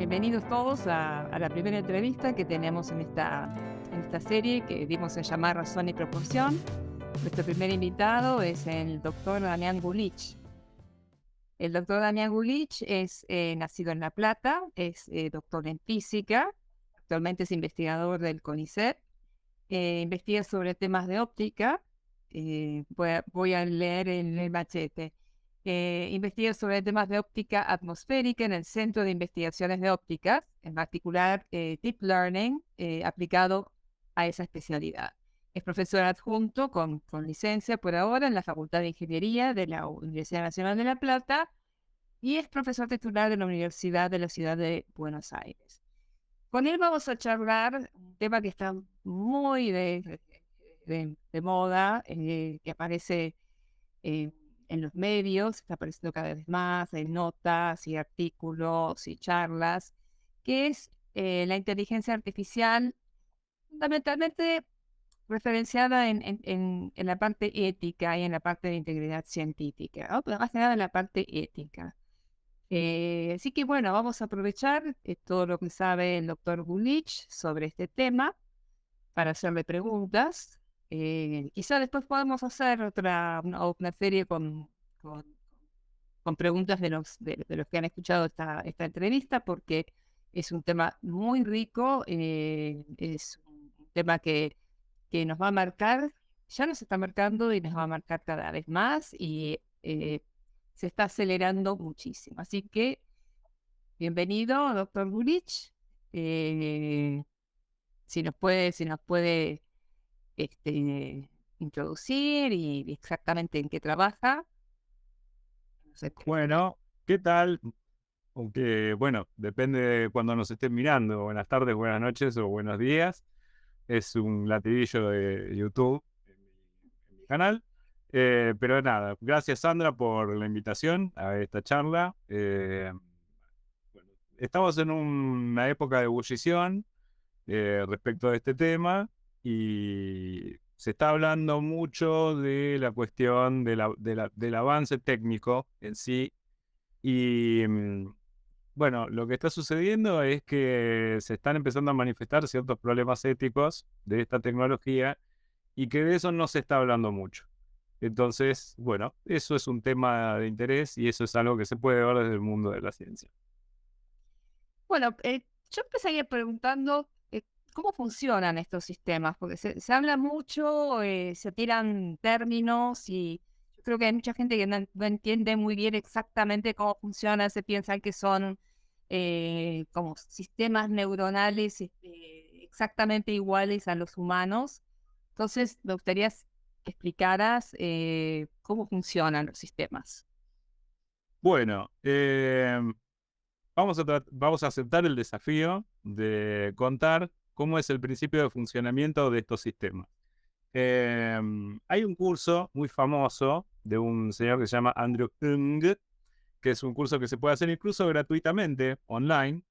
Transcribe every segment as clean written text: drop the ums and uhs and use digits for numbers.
Bienvenidos todos a la primera entrevista que tenemos en esta serie que dimos en llamar Razón y Proporción. Nuestro primer invitado es el doctor Damián Gulich. El doctor Damián Gulich es nacido en La Plata, es doctor en física, actualmente es investigador del CONICET, investiga sobre temas de óptica. Voy a leer el machete. Investiga sobre temas de óptica atmosférica en el Centro de Investigaciones de Ópticas, en particular Deep Learning aplicado a esa especialidad. Es profesor adjunto con licencia por ahora en la Facultad de Ingeniería de la Universidad Nacional de La Plata y es profesor titular de la Universidad de la Ciudad de Buenos Aires. Con él vamos a charlar un tema que está muy de moda, que aparece en los medios, está apareciendo cada vez más, en notas y artículos y charlas, que es la inteligencia artificial, fundamentalmente referenciada en la parte ética y en la parte de integridad científica, ¿no? Pero más que nada en la parte ética. Así que bueno, vamos a aprovechar todo lo que sabe el doctor Gulich sobre este tema para hacerle preguntas. Quizá después podamos hacer una serie con, con preguntas de los que han escuchado esta entrevista, porque es un tema muy rico, es un tema que nos va a marcar, ya nos está marcando y nos va a marcar cada vez más y se está acelerando muchísimo. Así que, bienvenido, doctor Gulich. Eh, si nos puede introducir y exactamente en qué trabaja. No sé. Bueno, ¿qué tal? Aunque, bueno, depende de cuando nos estén mirando. Buenas tardes, buenas noches o buenos días. Es un latidillo de YouTube en mi canal. Pero nada, gracias Sandra por la invitación a esta charla. Bueno, estamos en una época de ebullición respecto a este tema y se está hablando mucho de la cuestión del avance técnico en sí. Y bueno, lo que está sucediendo es que se están empezando a manifestar ciertos problemas éticos de esta tecnología y que de eso no se está hablando mucho. Entonces, bueno, eso es un tema de interés y eso es algo que se puede ver desde el mundo de la ciencia. Bueno, yo empezaría preguntando cómo funcionan estos sistemas, porque se habla mucho, se tiran términos y yo creo que hay mucha gente que no entiende muy bien exactamente cómo funciona, se piensan que son como sistemas neuronales exactamente iguales a los humanos. Entonces, me gustaría que explicaras cómo funcionan los sistemas. Bueno, vamos a aceptar el desafío de contar cómo es el principio de funcionamiento de estos sistemas. Hay un curso muy famoso de un señor que se llama Andrew Ng, que es un curso que se puede hacer incluso gratuitamente, online.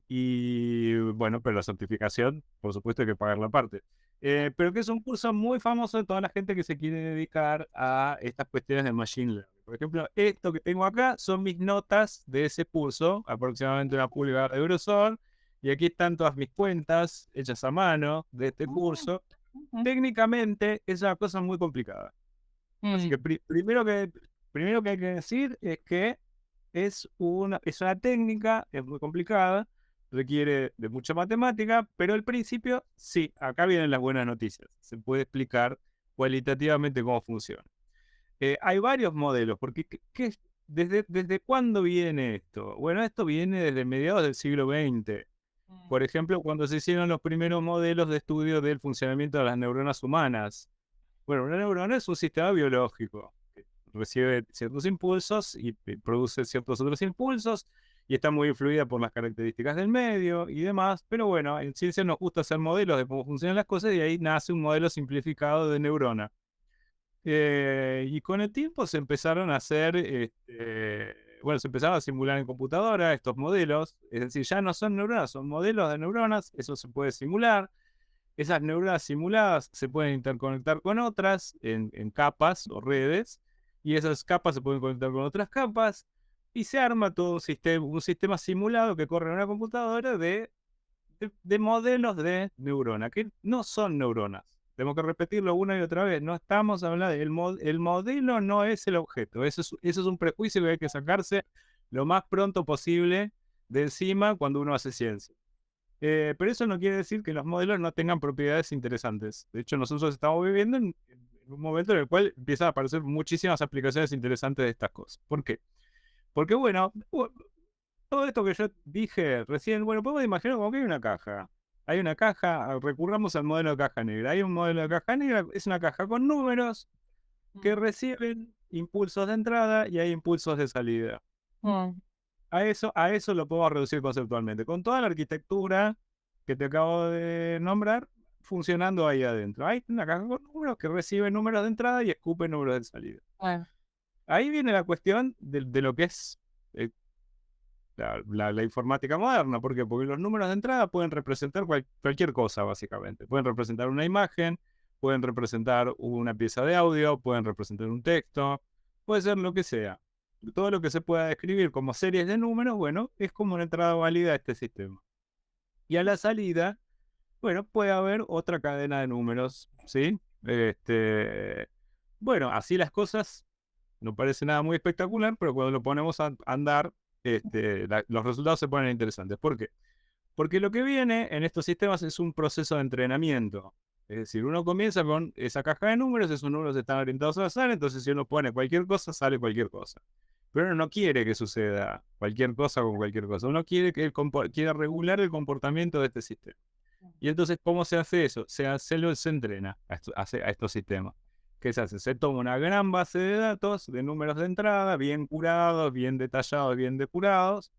Y bueno, pero la certificación, por supuesto, hay que pagarla aparte. Pero que es un curso muy famoso de toda la gente que se quiere dedicar a estas cuestiones de Machine Learning. Por ejemplo, esto que tengo acá son mis notas de ese curso, aproximadamente una pulgada de grosor. Y aquí están todas mis cuentas hechas a mano de este curso. Ujú. Técnicamente es una cosa muy complicada. Así Mm. que primero que hay que decir es que es una técnica, es muy complicada, requiere de mucha matemática, pero al principio, sí, acá vienen las buenas noticias. Se puede explicar cualitativamente cómo funciona. Hay varios modelos, porque ¿desde cuándo viene esto? Bueno, esto viene desde mediados del siglo XX. Por ejemplo, cuando se hicieron los primeros modelos de estudio del funcionamiento de las neuronas humanas. Bueno, una neurona es un sistema biológico que recibe ciertos impulsos y produce ciertos otros impulsos y está muy influida por las características del medio y demás. Pero bueno, en ciencia nos gusta hacer modelos de cómo funcionan las cosas y ahí nace un modelo simplificado de neurona. Y con el tiempo se empezaron a hacer, bueno, se empezaron a simular en computadora estos modelos. Es decir, ya no son neuronas, son modelos de neuronas. Eso se puede simular. Esas neuronas simuladas se pueden interconectar con otras en capas o redes, y esas capas se pueden conectar con otras capas, y se arma todo un sistema simulado que corre en una computadora de modelos de neurona, que no son neuronas. Tenemos que repetirlo una y otra vez. No estamos hablando, el modelo no es el objeto. Eso es un prejuicio que hay que sacarse lo más pronto posible de encima cuando uno hace ciencia. Pero eso no quiere decir que los modelos no tengan propiedades interesantes. De hecho, nosotros estamos viviendo en un momento en el cual empiezan a aparecer muchísimas aplicaciones interesantes de estas cosas. ¿Por qué? Porque, bueno, todo esto que yo dije recién, bueno, podemos imaginar como que hay una caja. Hay una caja, recurramos al modelo de caja negra. Hay un modelo de caja negra, es una caja con números que reciben impulsos de entrada y hay impulsos de salida. Mm. A eso lo podemos reducir conceptualmente, con toda la arquitectura que te acabo de nombrar funcionando ahí adentro. Hay una caja con números que recibe números de entrada y escupe números de salida. Bueno, Ahí viene la cuestión de lo que es eh, la informática moderna. ¿Por qué? Porque los números de entrada pueden representar cualquier cosa, básicamente. Pueden representar una imagen, pueden representar una pieza de audio, pueden representar un texto, puede ser lo que sea. Todo lo que se pueda describir como series de números, bueno, es como una entrada válida a este sistema. Y a la salida, bueno, puede haber otra cadena de números, ¿sí? Bueno, así las cosas no parece nada muy espectacular, pero cuando lo ponemos a andar, los resultados se ponen interesantes. ¿Por qué? Porque lo que viene en estos sistemas es un proceso de entrenamiento. Es decir, uno comienza con esa caja de números, esos números están orientados al azar, entonces si uno pone cualquier cosa, sale cualquier cosa. Pero uno no quiere que suceda cualquier cosa con cualquier cosa. Uno quiere regular el comportamiento de este sistema. Y entonces, ¿cómo se hace eso? Se entrena a estos sistemas. ¿Qué se hace? Se toma una gran base de datos de números de entrada, bien curados, bien detallados, bien depurados,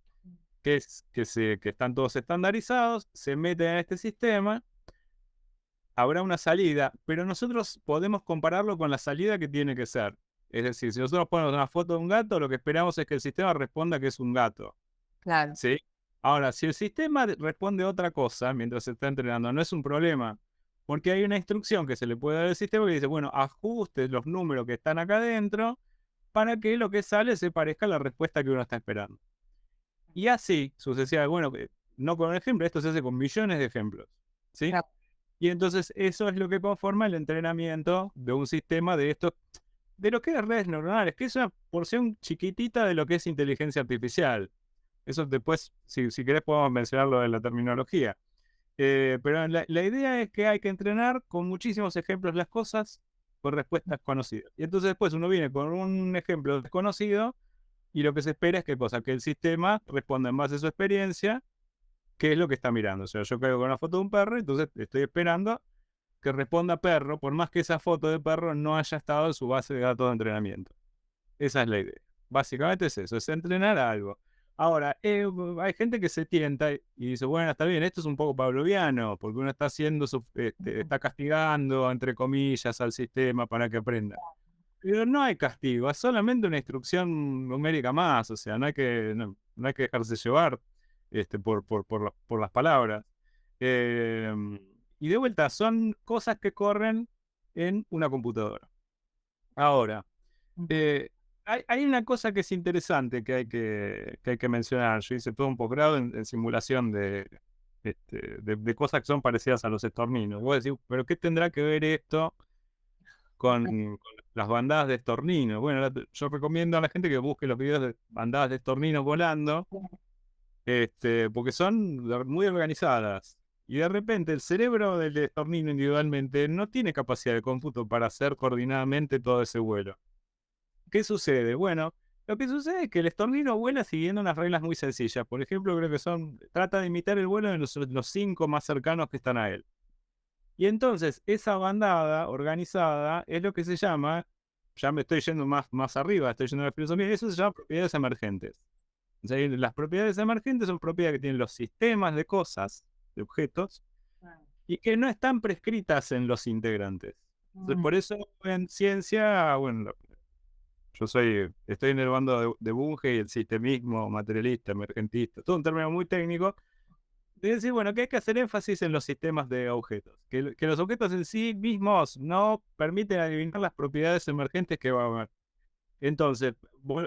que están todos estandarizados, se meten en este sistema, habrá una salida, pero nosotros podemos compararlo con la salida que tiene que ser. Es decir, si nosotros ponemos una foto de un gato, lo que esperamos es que el sistema responda que es un gato. claro. ¿Sí? Ahora, si el sistema responde otra cosa mientras se está entrenando, no es un problema, porque hay una instrucción que se le puede dar al sistema que dice, bueno, ajuste los números que están acá adentro para que lo que sale se parezca a la respuesta que uno está esperando. Y así, sucesivamente, bueno, no con un ejemplo, esto se hace con millones de ejemplos, ¿sí? Claro. Y entonces eso es lo que conforma el entrenamiento de un sistema de esto, de lo que es redes neuronales, que es una porción chiquitita de lo que es inteligencia artificial. Eso después, si querés, podemos mencionarlo en la terminología. Pero la idea es que hay que entrenar con muchísimos ejemplos las cosas con respuestas conocidas. Y entonces después uno viene con un ejemplo desconocido y lo que se espera es que el sistema responda en base a su experiencia, qué es lo que está mirando. O sea, yo caigo con una foto de un perro, entonces estoy esperando que responda perro, por más que esa foto de perro no haya estado en su base de datos de entrenamiento. Esa es la idea. Básicamente es eso, es entrenar algo. Ahora, hay gente que se tienta y dice, bueno, está bien, esto es un poco pavloviano, porque uno está haciendo, está castigando, entre comillas, al sistema para que aprenda. Pero no hay castigo, es solamente una instrucción numérica más, o sea, no hay que dejarse llevar por las palabras. Eh, y de vuelta, son cosas que corren en una computadora. Ahora, eh, hay una cosa que es interesante que hay que mencionar. Yo hice todo un posgrado en simulación de cosas que son parecidas a los estorninos. Vos decís, ¿pero qué tendrá que ver esto con las bandadas de estorninos? Bueno, yo recomiendo a la gente que busque los videos de bandadas de estorninos volando, porque son muy organizadas. Y de repente el cerebro del estornino individualmente no tiene capacidad de cómputo para hacer coordinadamente todo ese vuelo. ¿Qué sucede? Bueno, lo que sucede es que el estornino vuela siguiendo unas reglas muy sencillas. Por ejemplo, creo que trata de imitar el vuelo de los 5 más cercanos que están a él. Y entonces, esa bandada organizada es lo que se llama, ya me estoy yendo más arriba, estoy yendo a la filosofía, eso se llama propiedades emergentes. O sea, las propiedades emergentes son propiedades que tienen los sistemas de cosas, de objetos, y que no están prescritas en los integrantes. Entonces, por eso en ciencia, bueno, estoy en el bando de Bunge y el sistemismo materialista, emergentista, todo un término muy técnico, de decir, bueno, que hay que hacer énfasis en los sistemas de objetos, que los objetos en sí mismos no permiten adivinar las propiedades emergentes que va a haber. Entonces,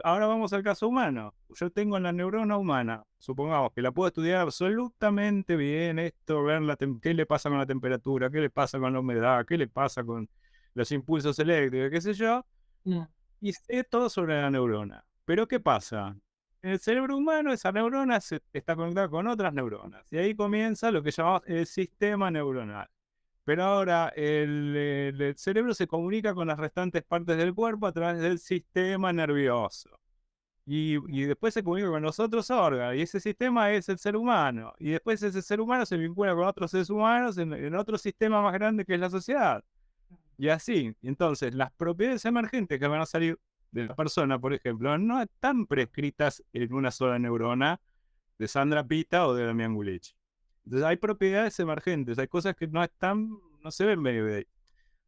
ahora vamos al caso humano. Yo tengo la neurona humana, supongamos que la puedo estudiar absolutamente bien, esto, ver qué le pasa con la temperatura, qué le pasa con la humedad, qué le pasa con los impulsos eléctricos, qué sé yo, Mm. y sé todo sobre la neurona. Pero ¿qué pasa? En el cerebro humano, esa neurona está conectada con otras neuronas, y ahí comienza lo que llamamos el sistema neuronal. Pero ahora el cerebro se comunica con las restantes partes del cuerpo a través del sistema nervioso. Y después se comunica con los otros órganos. Y ese sistema es el ser humano. Y después ese ser humano se vincula con otros seres humanos en otro sistema más grande que es la sociedad. Y así. Entonces, las propiedades emergentes que van a salir de la persona, por ejemplo, no están prescritas en una sola neurona de Sandra Pita o de Damián Gulich. Entonces hay propiedades emergentes, hay cosas que no están, no se ven medio de ahí.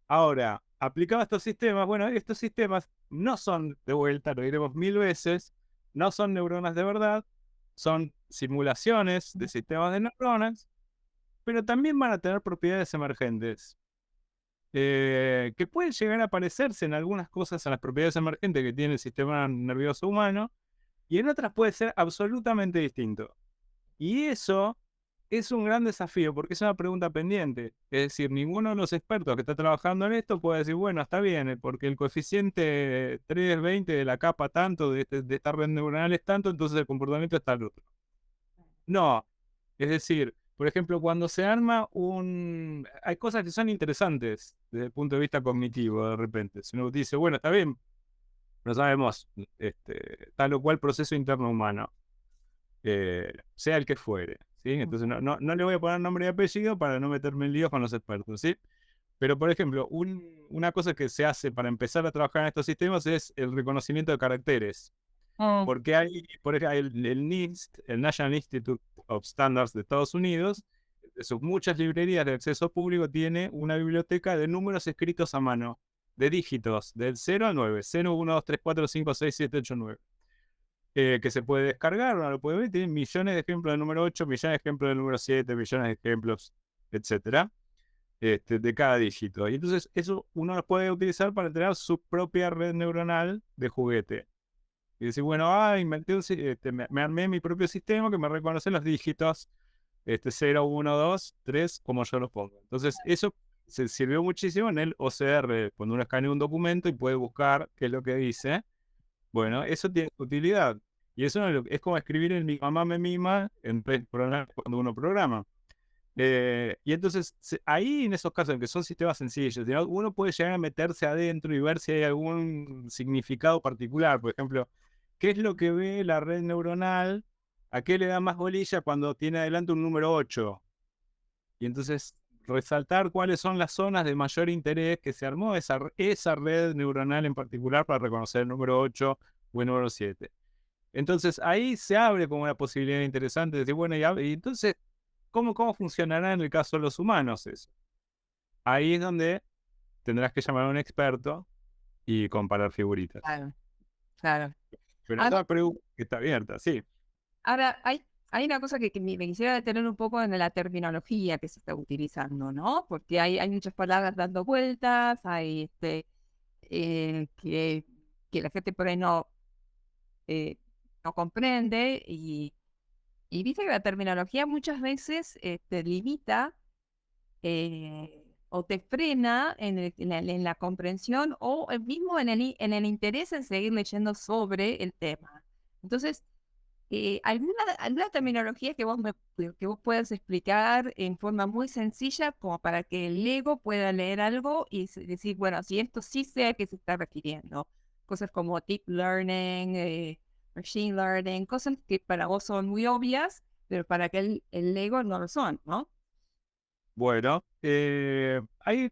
Ahora, aplicado a estos sistemas, bueno, estos sistemas no son, de vuelta, lo diremos 1000 veces, no son neuronas de verdad, son simulaciones de sistemas de neuronas, pero también van a tener propiedades emergentes, que pueden llegar a parecerse en algunas cosas a las propiedades emergentes que tiene el sistema nervioso humano, y en otras puede ser absolutamente distinto. Y eso es un gran desafío porque es una pregunta pendiente. Es decir, ninguno de los expertos que está trabajando en esto puede decir, bueno, está bien, porque el coeficiente 320 de la capa tanto, de esta red neuronal es tanto, entonces el comportamiento está al otro. No, es decir, por ejemplo, cuando se arma un... Hay cosas que son interesantes desde el punto de vista cognitivo de repente. Si uno dice, bueno, está bien, no sabemos tal o cual proceso interno humano, sea el que fuere, ¿sí? Entonces no le voy a poner nombre y apellido para no meterme en líos con los expertos, ¿sí? Pero, por ejemplo, una cosa que se hace para empezar a trabajar en estos sistemas es el reconocimiento de caracteres. Mm. Porque hay, por ejemplo, el NIST, el National Institute of Standards de Estados Unidos, de sus muchas librerías de acceso público, tiene una biblioteca de números escritos a mano, de dígitos, del 0 al 9, 0, 1, 2, 3, 4, 5, 6, 7, 8, 9. Que se puede descargar, uno lo puede ver, tiene millones de ejemplos del número 8, millones de ejemplos del número 7, millones de ejemplos, etcétera, de cada dígito. Y entonces eso uno lo puede utilizar para tener su propia red neuronal de juguete. Y decir, bueno, inventé me armé mi propio sistema que me reconoce los dígitos 0, 1, 2, 3, como yo los pongo. Entonces eso se sirvió muchísimo en el OCR, cuando uno escanea un documento y puede buscar qué es lo que dice. Bueno, eso tiene utilidad. Y eso es como escribir en Mi mamá me mima en programa cuando uno programa. Y entonces, ahí en esos casos en que son sistemas sencillos, ¿no? Uno puede llegar a meterse adentro y ver si hay algún significado particular. Por ejemplo, ¿qué es lo que ve la red neuronal? ¿A qué le da más bolilla cuando tiene adelante un número 8? Y entonces resaltar cuáles son las zonas de mayor interés que se armó esa red neuronal en particular para reconocer el número 8 o el número 7. Entonces ahí se abre como una posibilidad interesante de decir, bueno, y entonces, ¿cómo funcionará en el caso de los humanos eso? Ahí es donde tendrás que llamar a un experto y comparar figuritas. Claro, claro. Pero Ahora, esa pregunta está abierta, sí. ahora, hay una cosa que me quisiera detener un poco en la terminología que se está utilizando, ¿no? Porque hay muchas palabras dando vueltas, hay que la gente por ahí eh, no comprende y dice que la terminología muchas veces te limita o te frena en la comprensión o mismo en el interés en seguir leyendo sobre el tema. Entonces, alguna terminología que vos puedas explicar en forma muy sencilla como para que el ego pueda leer algo y decir, bueno, si esto sí sé a qué se está refiriendo. Cosas como deep learning, machine learning, cosas que para vos son muy obvias, pero para que el ego no lo son, ¿no? Bueno, hay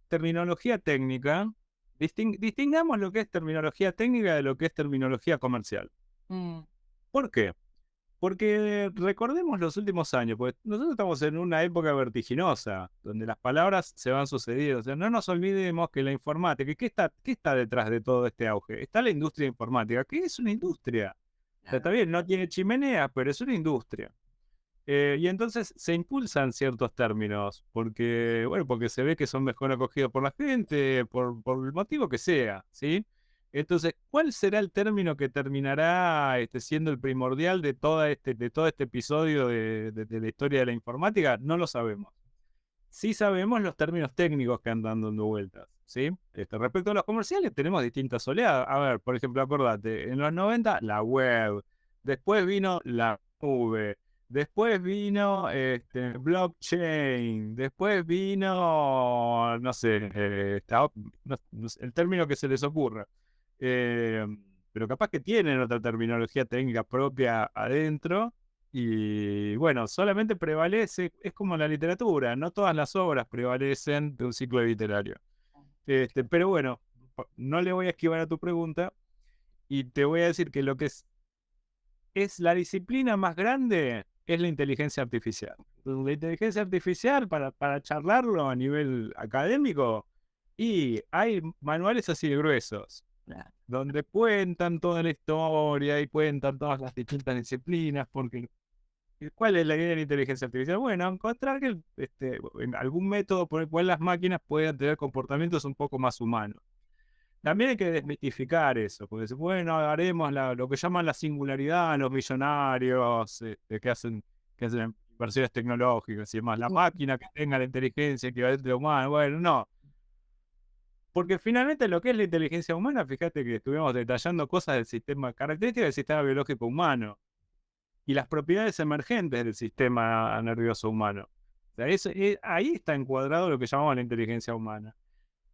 terminología técnica. Distingamos lo que es terminología técnica de lo que es terminología comercial. Mm, ¿Por qué? Porque recordemos los últimos años, pues nosotros estamos en una época vertiginosa, donde las palabras se van sucediendo. O sea, no nos olvidemos que la informática, ¿qué está detrás de todo este auge? Está la industria informática, que es una industria. O sea, está claro. bien, no tiene chimenea, pero es una industria. Y entonces se impulsan ciertos términos, porque se ve que son mejor acogidos por la gente, por el motivo que sea, ¿sí? Entonces, ¿cuál será el término que terminará siendo el primordial de todo este episodio de la historia de la informática? No lo sabemos. Sí sabemos los términos técnicos que andan dando vueltas, ¿sí? Respecto a los comerciales, tenemos distintas oleadas. A ver, por ejemplo, acordate, en los 90, la web, después vino la nube, después vino blockchain, después vino, no sé, el término que se les ocurra. Eh, pero capaz que tienen otra terminología técnica propia adentro. Y bueno, solamente prevalece, es como la literatura, no todas las obras prevalecen de un ciclo literario. Pero bueno, no le voy a esquivar a tu pregunta y te voy a decir que lo que es la disciplina más grande es la inteligencia artificial. La inteligencia artificial, para charlarlo a nivel académico, y hay manuales así de gruesos, donde cuentan toda la historia y cuentan todas las distintas disciplinas, porque ¿cuál es la idea de la inteligencia artificial? Bueno, encontrar que en algún método por el cual las máquinas puedan tener comportamientos un poco más humanos. También hay que desmitificar eso, porque bueno, haremos lo que llaman la singularidad, los millonarios que hacen inversiones tecnológicas y demás. La máquina que tenga la inteligencia equivalente a humana, bueno, no. Porque finalmente lo que es la inteligencia humana, fíjate que estuvimos detallando cosas del sistema, características del sistema biológico humano y las propiedades emergentes del sistema nervioso humano. O sea, ahí está encuadrado lo que llamamos la inteligencia humana.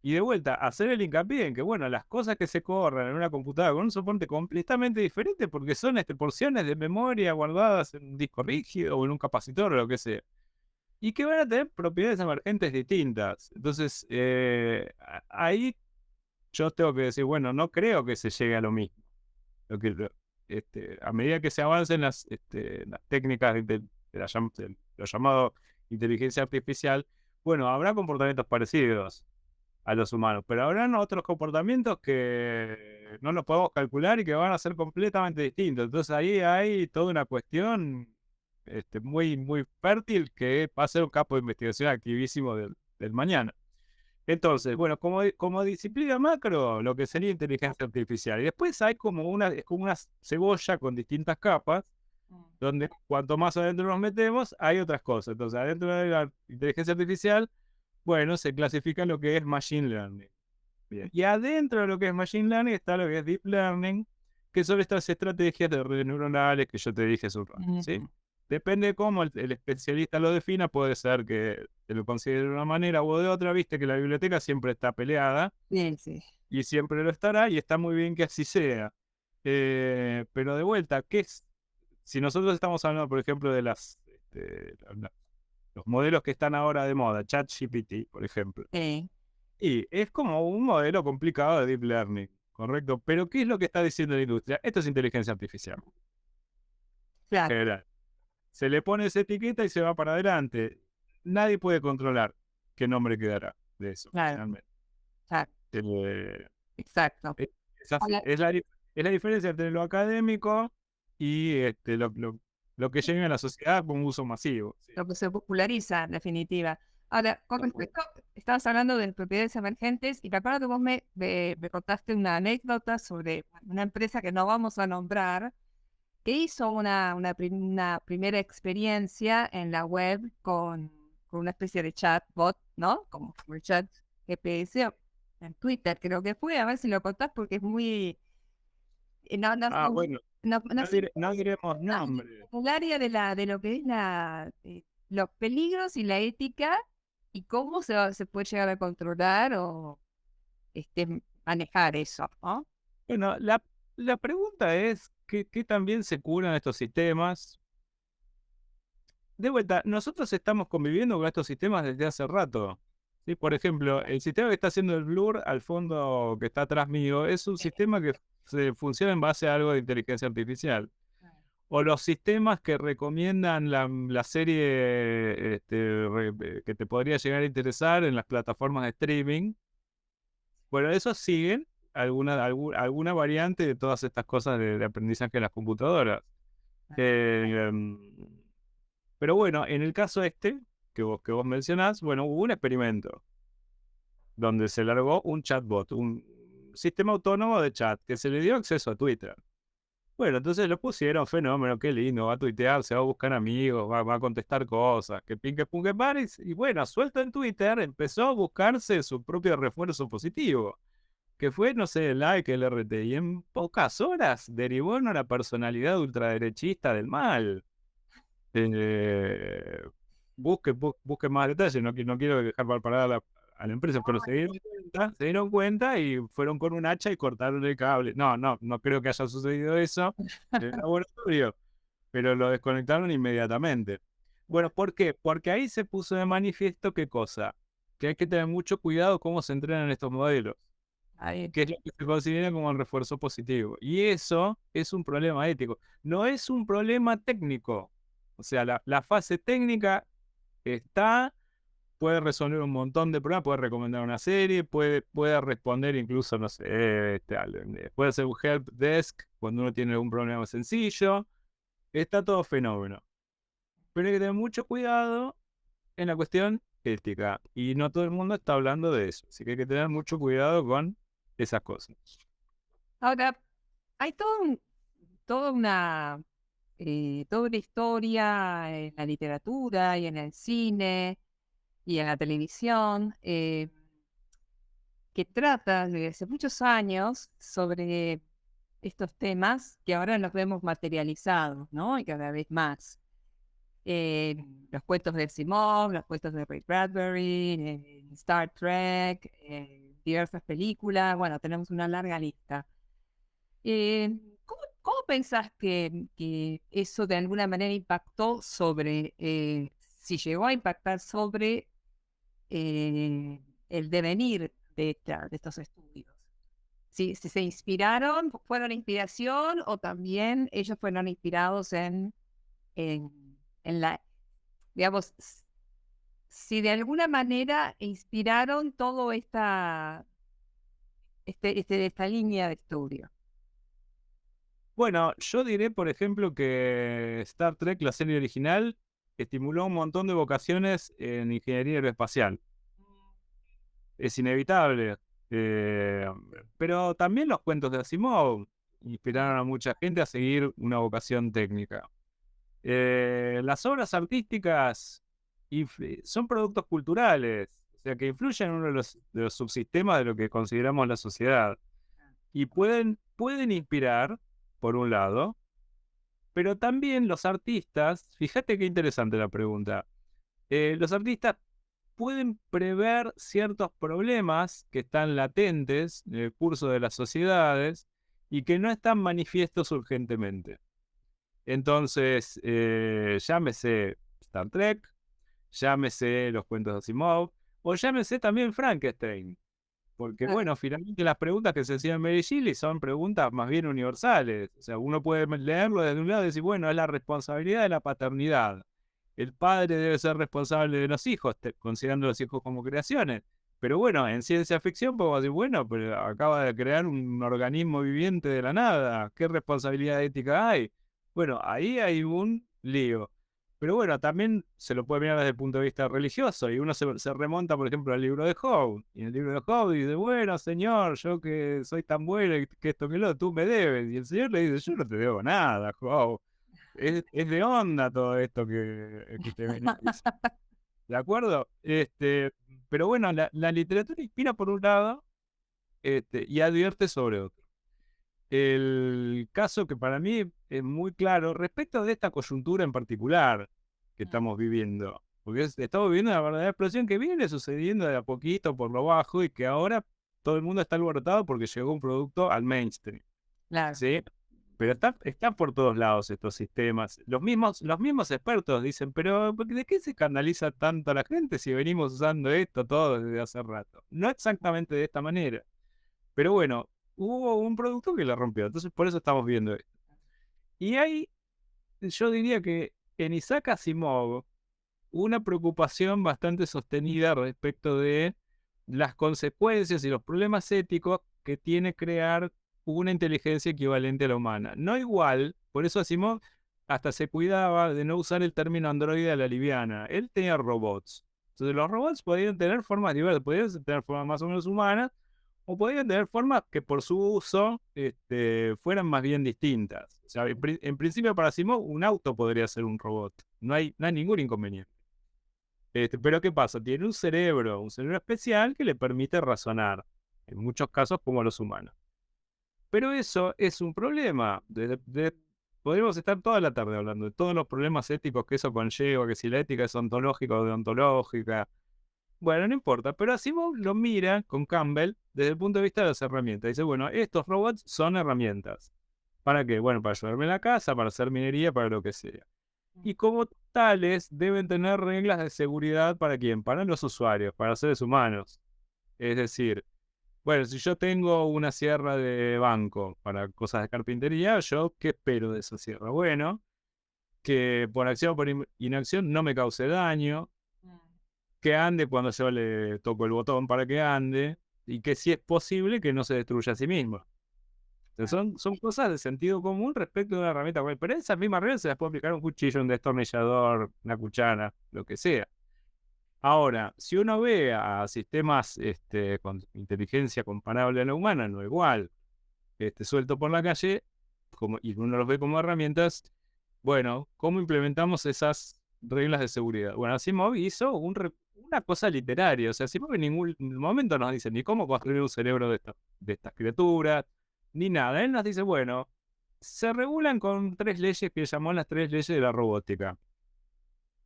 Y de vuelta, hacer el hincapié en que, bueno, las cosas que se corren en una computadora con un soporte completamente diferente porque son porciones de memoria guardadas en un disco rígido o en un capacitor o lo que sea. Y que van a tener propiedades emergentes distintas. Entonces, ahí yo tengo que decir, bueno, no creo que se llegue a lo mismo. A medida que se avancen las técnicas de lo llamado inteligencia artificial, bueno, habrá comportamientos parecidos a los humanos, pero habrán otros comportamientos que no los podemos calcular y que van a ser completamente distintos. Entonces ahí hay toda una cuestión muy, muy fértil que va a ser un campo de investigación activísimo del mañana. Entonces, bueno, como disciplina macro, lo que sería inteligencia artificial. Y después hay es como una cebolla con distintas capas, donde cuanto más adentro nos metemos, hay otras cosas. Entonces, adentro de la inteligencia artificial, bueno, se clasifica lo que es Machine Learning. Bien. Y adentro de lo que es Machine Learning está lo que es Deep Learning, que son estas estrategias de redes neuronales que yo te dije hace un rato, ¿sí? Depende de cómo el especialista lo defina, puede ser que te lo considere de una manera o de otra, viste que la biblioteca siempre está peleada Bien, sí. y siempre lo estará y está muy bien que así sea. Pero de vuelta, si nosotros estamos hablando, por ejemplo, de los modelos que están ahora de moda, ChatGPT, por ejemplo, Sí, y es como un modelo complicado de Deep Learning, ¿correcto? Pero ¿qué es lo que está diciendo la industria? Esto es inteligencia artificial. claro, General. Se le pone esa etiqueta y se va para adelante. Nadie puede controlar qué nombre quedará de eso, claro, finalmente. claro, Eh, exacto. es así. Ahora, Es la diferencia entre lo académico y lo que llega a la sociedad con uso masivo. Sí. lo que se populariza, en definitiva. Ahora, con respecto, estabas hablando de propiedades emergentes y me acuerdo que vos me contaste una anécdota sobre una empresa que no vamos a nombrar, que hizo una primera experiencia en la web con una especie de chatbot, ¿no? Como el chat GPS en Twitter, creo que fue. A ver si lo contás porque es muy... No, no, Ah, bueno, no sé, no diremos en nombre. el área de lo que es los peligros y la ética y cómo se puede llegar a controlar o manejar eso, ¿no? Bueno, la pregunta es, ¿qué también se curan estos sistemas? De vuelta, nosotros estamos conviviendo con estos sistemas desde hace rato. ¿Sí? Por ejemplo, el sistema que está haciendo el blur al fondo que está atrás mío es un sistema que funciona en base a algo de inteligencia artificial. O los sistemas que recomiendan la serie que te podría llegar a interesar en las plataformas de streaming. Bueno, esos siguen alguna variante de todas estas cosas de aprendizaje de las computadoras. Eh, em, pero bueno, en el caso que vos mencionás, bueno, hubo un experimento donde se largó un chatbot, sistema autónomo de chat que se le dio acceso a Twitter. Bueno, entonces lo pusieron, fenómeno, qué lindo, va a tuitear, se va a buscar amigos, va a contestar cosas, que pinque, punque, pares. Y bueno, suelto en Twitter, empezó a buscarse su propio refuerzo positivo, que fue, no sé, el like, el RT, y en pocas horas derivó en una personalidad ultraderechista del mal. Eh, busque más detalles, no quiero dejar mal parada a la empresa, pero se dieron cuenta y fueron con un hacha y cortaron el cable. No creo que haya sucedido eso en el laboratorio, pero lo desconectaron inmediatamente. Bueno, ¿por qué? Porque ahí se puso de manifiesto qué cosa, que hay que tener mucho cuidado cómo se entrenan estos modelos, Ahí. que es lo que se considera como el refuerzo positivo. Y eso es un problema ético, no es un problema técnico. O sea, la fase técnica está, puede resolver un montón de problemas, puede recomendar una serie, puede responder incluso, no sé, puede hacer un help desk cuando uno tiene algún problema sencillo. Está todo fenómeno. Pero hay que tener mucho cuidado en la cuestión ética. Y no todo el mundo está hablando de eso. Así que hay que tener mucho cuidado con esas cosas. Ahora, hay toda una historia en la literatura y en el cine y en la televisión que trata desde hace muchos años sobre estos temas que ahora los vemos materializados, ¿no? Y cada vez más. Eh, los cuentos de Asimov, los cuentos de Ray Bradbury, Star Trek, diversas películas, bueno, tenemos una larga lista. Eh, ¿Cómo pensás que eso de alguna manera impactó sobre, si llegó a impactar sobre el devenir de estos estudios? Si se inspiraron, fueron inspiración o también ellos fueron inspirados en, en la, digamos, si de alguna manera inspiraron toda esta línea de estudio. Bueno, yo diré, por ejemplo, que Star Trek, la serie original, estimuló un montón de vocaciones en ingeniería aeroespacial. Es inevitable. eh, pero también los cuentos de Asimov inspiraron a mucha gente a seguir una vocación técnica. Las obras artísticas son productos culturales, o sea, que influyen en uno de los subsistemas de lo que consideramos la sociedad. Y pueden inspirar, por un lado, pero también los artistas, fíjate qué interesante la pregunta, los artistas pueden prever ciertos problemas que están latentes en el curso de las sociedades y que no están manifiestos urgentemente. Entonces, llámese Star Trek, llámese los cuentos de Asimov, o llámese también Frankenstein. Porque, Claro. bueno, finalmente las preguntas que se hacían en Mary Shelley son preguntas más bien universales. O sea, uno puede leerlo desde un lado y decir, bueno, es la responsabilidad de la paternidad. El padre debe ser responsable de los hijos, considerando los hijos como creaciones. Pero bueno, en ciencia ficción podemos decir, bueno, pero acaba de crear un organismo viviente de la nada. ¿Qué responsabilidad ética hay? Bueno, ahí hay un lío. Pero bueno, también se lo puede mirar desde el punto de vista religioso y uno se remonta, por ejemplo, al libro de Job. Y en el libro de Job dice, bueno, Señor, yo que soy tan bueno y que esto que lo, tú me debes. Y el Señor le dice, yo no te debo nada, Job. Es de onda todo esto que te venís. ¿De acuerdo? Pero bueno, la literatura inspira por un lado y advierte sobre otro. El caso que para mí es muy claro respecto de esta coyuntura en particular que estamos viviendo, porque estamos viviendo una verdadera explosión que viene sucediendo de a poquito por lo bajo y que ahora todo el mundo está alborotado porque llegó un producto al mainstream, Claro. ¿sí? Pero está por todos lados estos sistemas. Los mismos expertos dicen, pero ¿de qué se escandaliza tanto la gente si venimos usando esto todo desde hace rato? No exactamente de esta manera. Pero bueno, hubo un producto que la rompió, entonces por eso estamos viendo esto. Y hay, yo diría que en Isaac Asimov, una preocupación bastante sostenida respecto de las consecuencias y los problemas éticos que tiene crear una inteligencia equivalente a la humana. No igual, por eso Asimov hasta se cuidaba de no usar el término androide a la liviana. Él tenía robots. Entonces los robots podían tener formas diversas, podían tener formas más o menos humanas, o podrían tener formas que por su uso fueran más bien distintas. O sea, en principio para Asimov un auto podría ser un robot, no hay ningún inconveniente. Pero ¿qué pasa? Tiene un cerebro especial que le permite razonar, en muchos casos como los humanos. Pero eso es un problema. Podríamos estar toda la tarde hablando de todos los problemas éticos que eso conlleva, que si la ética es ontológica o deontológica. Bueno, no importa, pero Asimov lo mira con Campbell desde el punto de vista de las herramientas. Dice, bueno, estos robots son herramientas. ¿Para qué? Bueno, para ayudarme en la casa, para hacer minería, para lo que sea. Y como tales, deben tener reglas de seguridad para quién, para los usuarios, para los seres humanos. Es decir, bueno, si yo tengo una sierra de banco para cosas de carpintería, ¿yo qué espero de esa sierra? Bueno, que por acción o por inacción no me cause daño, que ande cuando yo le toco el botón para que ande, y que si es posible que no se destruya a sí mismo. Entonces son cosas de sentido común respecto de una herramienta web, pero esas mismas reglas se las puede aplicar a un cuchillo, un destornillador, una cuchara, lo que sea. Ahora, si uno ve a sistemas con inteligencia comparable a la humana, no igual, suelto por la calle, y uno los ve como herramientas, bueno, ¿cómo implementamos esas reglas de seguridad? Bueno, Asimov hizo una cosa literaria, o sea, Asimov en ningún momento nos dice ni cómo construir un cerebro de estas criaturas, ni nada. Él nos dice, bueno, se regulan con 3 leyes que llamó las 3 leyes de la robótica.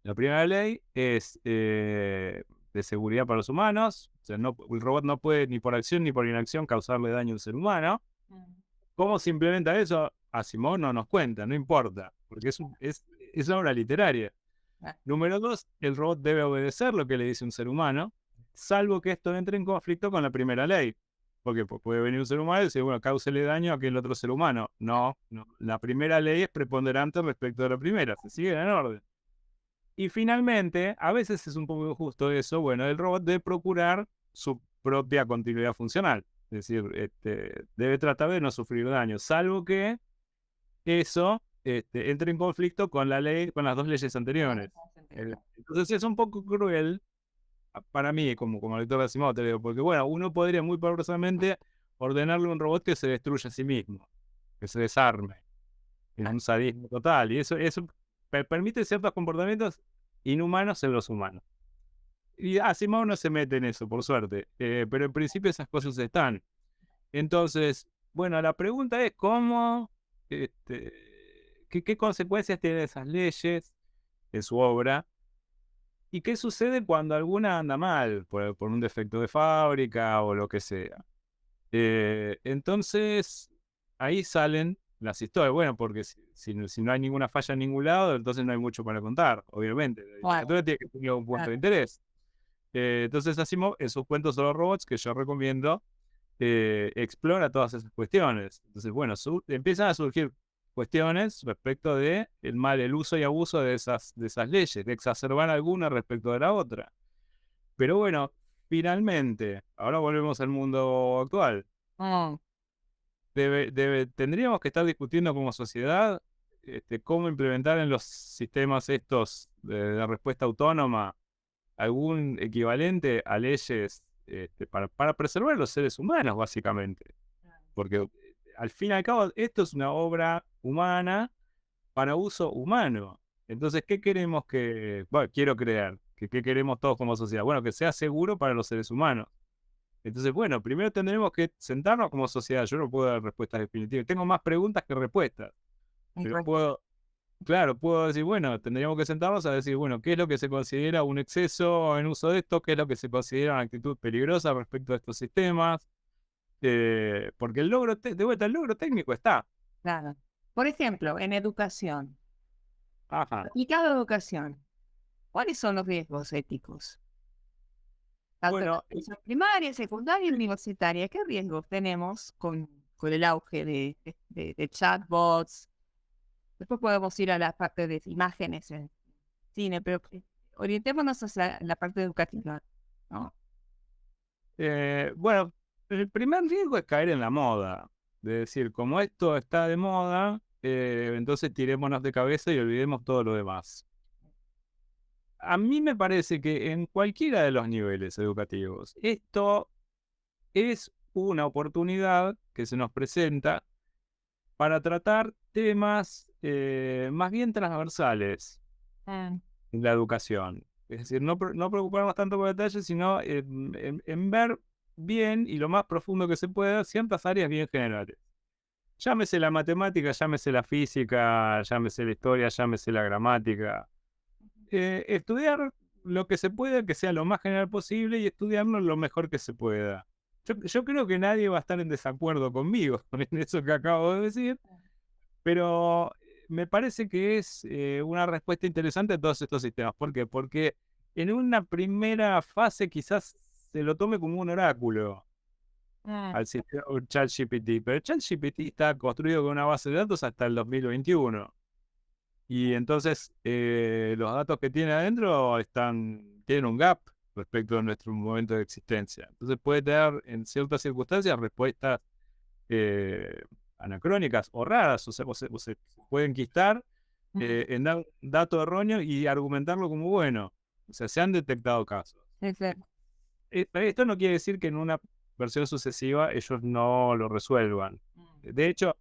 La primera ley es de seguridad para los humanos, o sea, el robot no puede ni por acción ni por inacción causarle daño a un ser humano. ¿Cómo se implementa eso? Asimov no nos cuenta, no importa, porque es una obra literaria. Número 2, el robot debe obedecer lo que le dice un ser humano, salvo que esto entre en conflicto con la primera ley. Porque puede venir un ser humano y decir, bueno, cáusele daño a aquel otro ser humano. No, la primera ley es preponderante respecto de la primera, se siguen en orden. Y finalmente, a veces es un poco injusto eso, bueno, el robot debe procurar su propia continuidad funcional. Es decir, debe tratar de no sufrir daño, salvo que eso entre en conflicto con la ley, con las 2 leyes anteriores. Entonces es un poco cruel para mí, como lector de Asimov, te digo, porque bueno, uno podría muy poderosamente ordenarle a un robot que se destruya a sí mismo, que se desarme, en un sadismo total, y eso permite ciertos comportamientos inhumanos en los humanos. Y Asimov no se mete en eso, por suerte, pero en principio esas cosas están. Entonces, bueno, la pregunta es cómo, qué consecuencias tienen esas leyes en su obra y qué sucede cuando alguna anda mal, por un defecto de fábrica o lo que sea. Entonces, ahí salen las historias. Bueno, porque si no hay ninguna falla en ningún lado, entonces no hay mucho para contar, obviamente. La literatura tiene que tener un punto de interés. Entonces, Asimov, en sus cuentos sobre robots, que yo recomiendo, explora todas esas cuestiones. Entonces, bueno, empiezan a surgir cuestiones respecto de el uso y abuso de esas leyes, de exacerbar alguna respecto de la otra. Pero bueno, finalmente, ahora volvemos al mundo actual. Tendríamos que estar discutiendo como sociedad cómo implementar en los sistemas estos de respuesta autónoma algún equivalente a leyes para preservar a los seres humanos, básicamente. Porque al fin y al cabo, esto es una obra humana para uso humano. Entonces, ¿qué queremos quiero crear? ¿Qué queremos todos como sociedad? Bueno, que sea seguro para los seres humanos. Entonces, bueno, primero tendremos que sentarnos como sociedad. Yo no puedo dar respuestas definitivas. Tengo más preguntas que respuestas. Pero puedo decir, bueno, tendríamos que sentarnos a decir, bueno, ¿qué es lo que se considera un exceso en uso de esto? ¿Qué es lo que se considera una actitud peligrosa respecto a estos sistemas? Porque el logro técnico está. Claro. Por ejemplo, en educación, Ajá. aplicado a educación, ¿cuáles son los riesgos éticos? Tanto en la Bueno, educación primaria, secundaria y universitaria. ¿Qué riesgos tenemos con el auge de chatbots? Después podemos ir a la parte de imágenes en cine, pero orientémonos hacia la parte educativa, ¿no? bueno, el primer riesgo es caer en la moda. De decir, como esto está de moda, entonces tirémonos de cabeza y olvidemos todo lo demás. A mí me parece que en cualquiera de los niveles educativos, esto es una oportunidad que se nos presenta para tratar temas más bien transversales Mm, en la educación. Es decir, no preocuparnos tanto por detalles, sino en ver bien y lo más profundo que se pueda ciertas áreas bien generales. Llámese la matemática, llámese la física, llámese la historia, llámese la gramática. Estudiar lo que se pueda, que sea lo más general posible y estudiarlo lo mejor que se pueda. Yo creo que nadie va a estar en desacuerdo conmigo con eso que acabo de decir, pero me parece que es una respuesta interesante a todos estos sistemas. ¿Por qué? Porque en una primera fase quizás se lo tome como un oráculo mm, al sistema ChatGPT, pero ChatGPT está construido con una base de datos hasta el 2021. Y entonces los datos que tiene adentro tienen un gap respecto a nuestro momento de existencia. Entonces puede tener en ciertas circunstancias respuestas eh, anacrónicas o raras, o se puede enquistar mm. en dar un dato erróneo y argumentarlo como bueno. O sea, se han detectado casos. Exacto. Esto no quiere decir que en una versión sucesiva ellos no lo resuelvan. Mm, De hecho,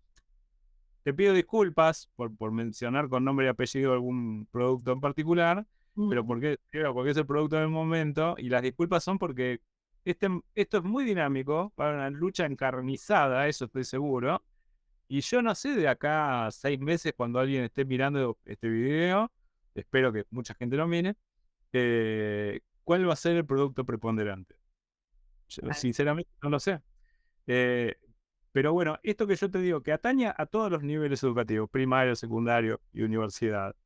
te pido disculpas por mencionar con nombre y apellido algún producto en particular, pero mm, porque es el producto del momento, y las disculpas son porque esto es muy dinámico, para una lucha encarnizada, eso estoy seguro, y yo no sé de acá a 6 meses cuando alguien esté mirando este video, espero que mucha gente lo mire, cuál va a ser el producto preponderante. Yo, vale. sinceramente no lo sé. Eh, pero bueno, esto que yo te digo, que atañe a todos los niveles educativos, primario, secundario y universidad,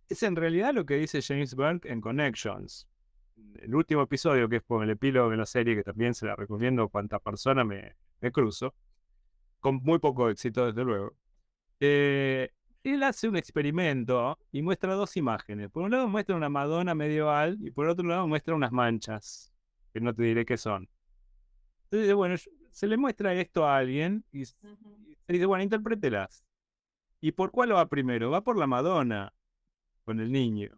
es en realidad lo que dice James Byrne en Connections. El último episodio, que es como el epílogo de la serie, que también se la recomiendo cuanta persona me cruzo, con muy poco éxito, desde luego. Él hace un experimento y muestra dos imágenes. Por un lado muestra una Madonna medieval y por otro lado muestra unas manchas, que no te diré qué son. Entonces, bueno, se le muestra esto a alguien y se dice, bueno, interprételas. ¿Y por cuál va primero? Va por la Madonna con el niño.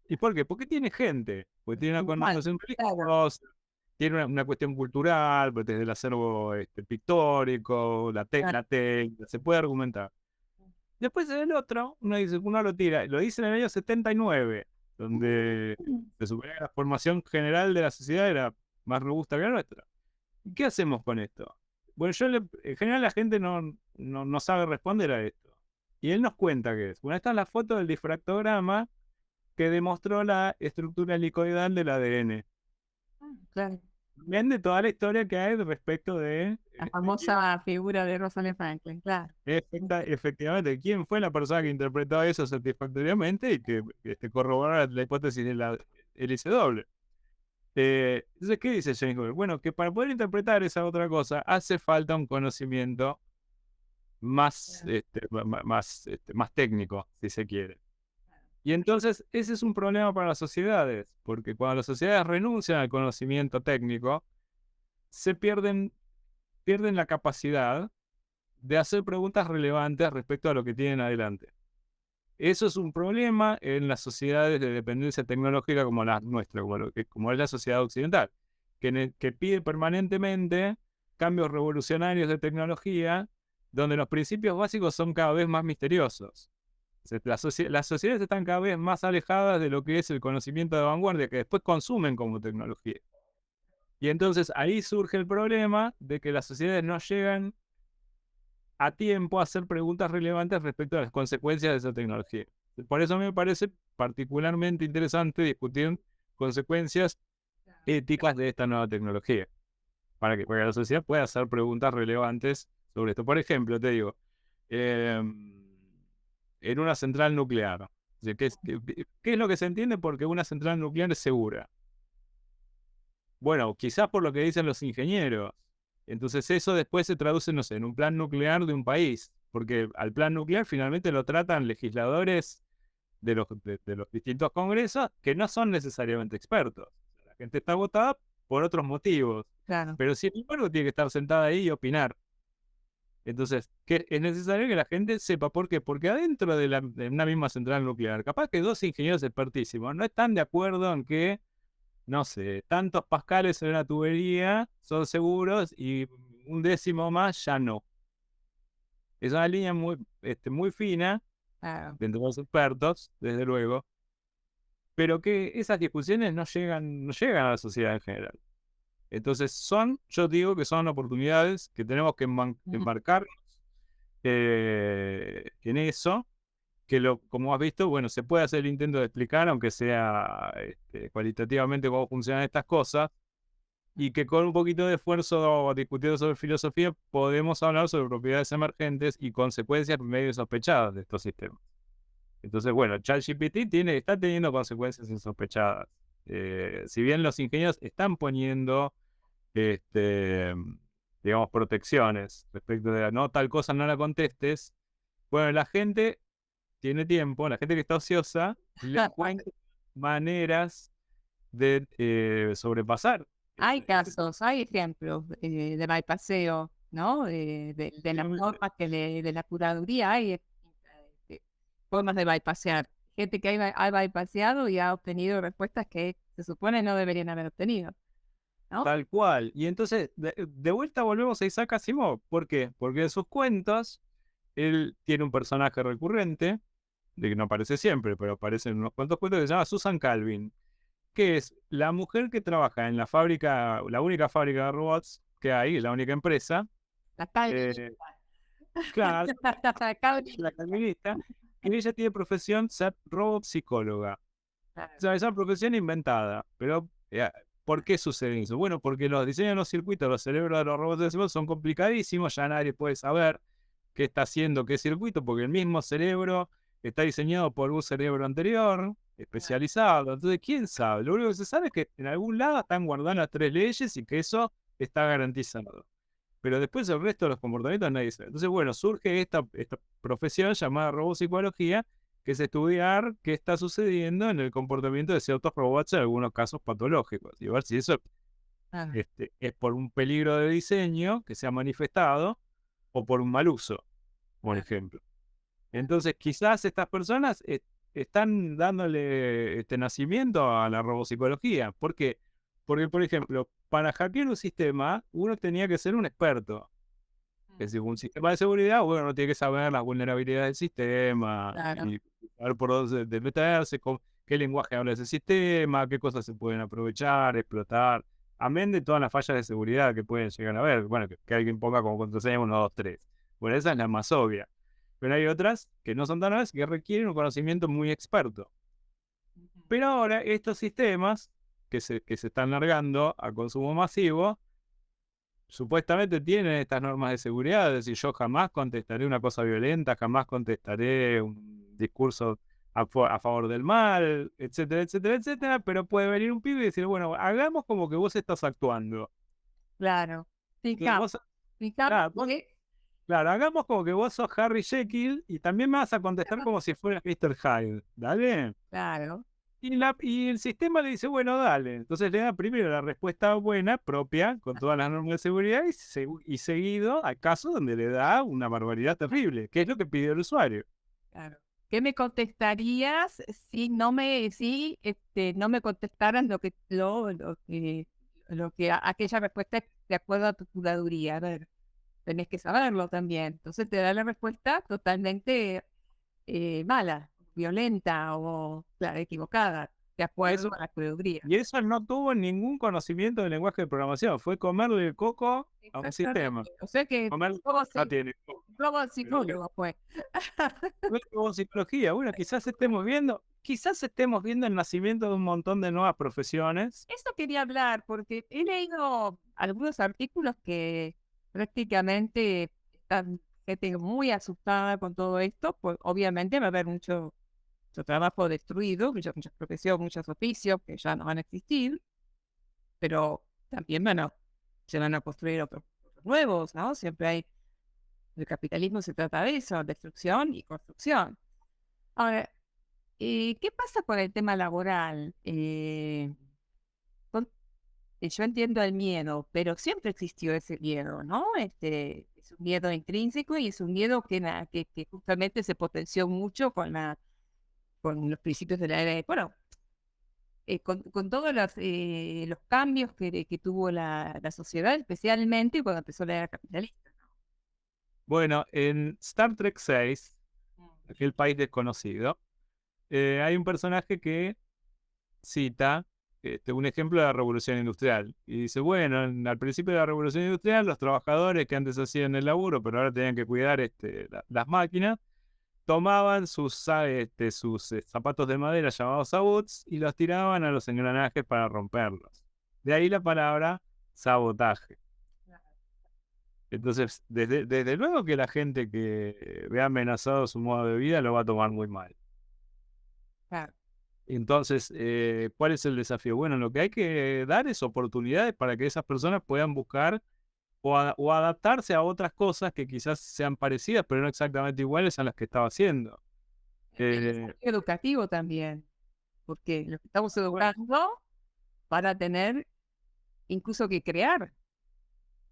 ¿Y por qué? Porque tiene gente, porque tiene una Igual, connotación claro. religiosa, tiene una cuestión cultural, pues desde el acervo pictórico, Claro. la técnica, se puede argumentar. Después en el otro, uno lo tira, lo dice en el año 79, donde Mm, se supone que la formación general de la sociedad era más robusta que la nuestra. ¿Y qué hacemos con esto? Bueno, en general la gente no sabe responder a esto. Y él nos cuenta qué es. Bueno, esta es la foto del difractograma que demostró la estructura helicoidal del ADN. claro. También de toda la historia que hay respecto de La famosa figura de Rosalind Franklin, claro. efectivamente quién fue la persona que interpretó eso satisfactoriamente y que corroboró la hipótesis de la hélice doble. Entonces, ¿qué dice James Webb? Bueno, que para poder interpretar esa otra cosa hace falta un conocimiento más, Claro. más técnico, si se quiere. Y entonces ese es un problema para las sociedades, porque cuando las sociedades renuncian al conocimiento técnico, se pierden la capacidad de hacer preguntas relevantes respecto a lo que tienen adelante. Eso es un problema en las sociedades de dependencia tecnológica como las nuestras, como es la sociedad occidental, que pide permanentemente cambios revolucionarios de tecnología, donde los principios básicos son cada vez más misteriosos. Las sociedades están cada vez más alejadas de lo que es el conocimiento de vanguardia que después consumen como tecnología. Y entonces ahí surge el problema de que las sociedades no llegan a tiempo a hacer preguntas relevantes respecto a las consecuencias de esa tecnología. Por eso me parece particularmente interesante discutir consecuencias éticas de esta nueva tecnología, para que la sociedad pueda hacer preguntas relevantes sobre esto. Por ejemplo, te digo, eh, en una central nuclear, ¿qué es lo que se entiende porque una central nuclear es segura? Bueno, quizás por lo que dicen los ingenieros. Entonces eso después se traduce, no sé, en un plan nuclear de un país, porque al plan nuclear finalmente lo tratan legisladores de los distintos congresos que no son necesariamente expertos. La gente está votada por otros motivos, Claro. pero sin embargo tiene que estar sentada ahí y opinar. Entonces, es necesario que la gente sepa por qué, porque adentro de una misma central nuclear, capaz que dos ingenieros expertísimos no están de acuerdo en que no sé, tantos pascales en una tubería son seguros y un décimo más ya no. Es una línea muy fina, Claro. dentro de los expertos, desde luego, pero que esas discusiones no llegan a la sociedad en general. Entonces yo digo que son oportunidades que tenemos que Ujú. embarcarnos en eso, que como has visto, bueno, se puede hacer el intento de explicar, aunque sea cualitativamente cómo funcionan estas cosas, y que con un poquito de esfuerzo discutiendo sobre filosofía podemos hablar sobre propiedades emergentes y consecuencias medio sospechadas de estos sistemas. Entonces, bueno, ChatGPT está teniendo consecuencias insospechadas. Si bien los ingenieros están poniendo, este, digamos, protecciones respecto de no tal cosa no la contestes, bueno, la gente tiene tiempo, la gente que está ociosa, le encuentra maneras de sobrepasar Hay ese casos, hay ejemplos de bypasseo, ¿no? De las sistema. normas de la curaduría, hay formas de bypassear. Gente que ha bypasseado y ha obtenido respuestas que se supone no deberían haber obtenido, ¿no? Tal cual. Y entonces, de vuelta volvemos a Isaac Asimov. ¿Por qué? Porque en sus cuentos, él tiene un personaje recurrente, de que no aparece siempre, pero aparece en unos cuantos cuentos, que se llama Susan Calvin, que es la mujer que trabaja en la fábrica, la única fábrica de robots que hay, la única empresa. La calvinista. eh, claro, La la calvinista. calvinista, que ella tiene profesión ser robot psicóloga. O Claro. sea, es una profesión inventada, pero ¿por qué sucede eso? Bueno, porque los diseños de los circuitos, los cerebros de los robots de cerebro son complicadísimos, ya nadie puede saber qué está haciendo qué circuito, porque el mismo cerebro está diseñado por un cerebro anterior, especializado. Entonces, ¿quién sabe? Lo único que se sabe es que en algún lado están guardadas las tres leyes y que eso está garantizado. Pero después el resto de los comportamientos nadie sabe. Entonces, bueno, surge esta profesión llamada robopsicología, que es estudiar qué está sucediendo en el comportamiento de ciertos robots en algunos casos patológicos y ver si eso Claro. es por un peligro de diseño que se ha manifestado o por un mal uso, por Claro. ejemplo. Entonces, quizás estas personas están dándole nacimiento a la robopsicología. ¿Por qué? Porque, por ejemplo, para hackear un sistema, uno tenía que ser un experto. Es decir, un sistema de seguridad, bueno, uno tiene que saber las vulnerabilidades del sistema Claro. y saber por dónde meterse, qué lenguaje habla ese sistema, qué cosas se pueden aprovechar, explotar. Amén de todas las fallas de seguridad que pueden llegar a haber. Bueno, que alguien ponga como contraseña 1, 2, 3. Bueno, esa es la más obvia. Pero hay otras que no son tan obvias que requieren un conocimiento muy experto. Pero ahora estos sistemas que se están largando a consumo masivo supuestamente tienen estas normas de seguridad, es decir, yo jamás contestaré una cosa violenta, jamás contestaré un discurso a favor del mal, etcétera, etcétera, etcétera, pero puede venir un pibe y decir, bueno, hagamos como que vos estás actuando. Claro. Que Fijamos, vos, fijamos claro, que, claro, hagamos como que vos sos Harry Jekyll y también me vas a contestar como si fueras Mr. Hyde, ¿dale? claro. Y el sistema le dice, bueno, dale. Entonces le da primero la respuesta buena, propia, con todas las normas de seguridad, y seguido al caso donde le da una barbaridad terrible, que es lo que pide el usuario. Claro. ¿Qué me contestarías si no me contestaran lo que aquella respuesta es de acuerdo a tu curaduría? A ver, tenés que saberlo también. Entonces te da la respuesta totalmente mala, violenta o claro, equivocada, de Y acuerdo eso, a la curaduría. y eso no tuvo ningún conocimiento del lenguaje de programación, fue comerle el coco a un sistema. Exactamente. O sea que Comer luego ya sí, tiene coco. luego Pero bueno, psicólogo fue. no es como psicología. Bueno, quizás estemos viendo el nacimiento de un montón de nuevas profesiones. Eso quería hablar, porque he leído algunos artículos que prácticamente están gente muy asustada con todo esto, pues obviamente va a haber mucho trabajo destruido, muchas profesiones, muchos oficios que ya no van a existir, pero también se van a construir otros nuevos, ¿no? Siempre el capitalismo se trata de eso, destrucción y construcción. Ahora, ¿qué pasa con el tema laboral? Con yo entiendo el miedo, pero siempre existió ese miedo, ¿no? Es un miedo intrínseco y es un miedo que justamente se potenció mucho con los principios de la era, bueno, con todos los cambios que tuvo la sociedad, especialmente cuando empezó la era capitalista. Bueno, en Star Trek 6, Mm. aquel país desconocido, hay un personaje que cita un ejemplo de la revolución industrial. Y dice, bueno, al principio de la revolución industrial, los trabajadores que antes hacían el laburo, pero ahora tenían que cuidar las máquinas, tomaban sus zapatos de madera llamados sabots y los tiraban a los engranajes para romperlos. De ahí la palabra sabotaje. Entonces, desde luego que la gente que ve amenazado su modo de vida lo va a tomar muy mal. Claro. Entonces, ¿cuál es el desafío? Bueno, lo que hay que dar es oportunidades para que esas personas puedan buscar o adaptarse a otras cosas que quizás sean parecidas, pero no exactamente iguales a las que estaba haciendo. El Eh, desafío educativo también, porque los que estamos bueno, educando van a tener incluso que crear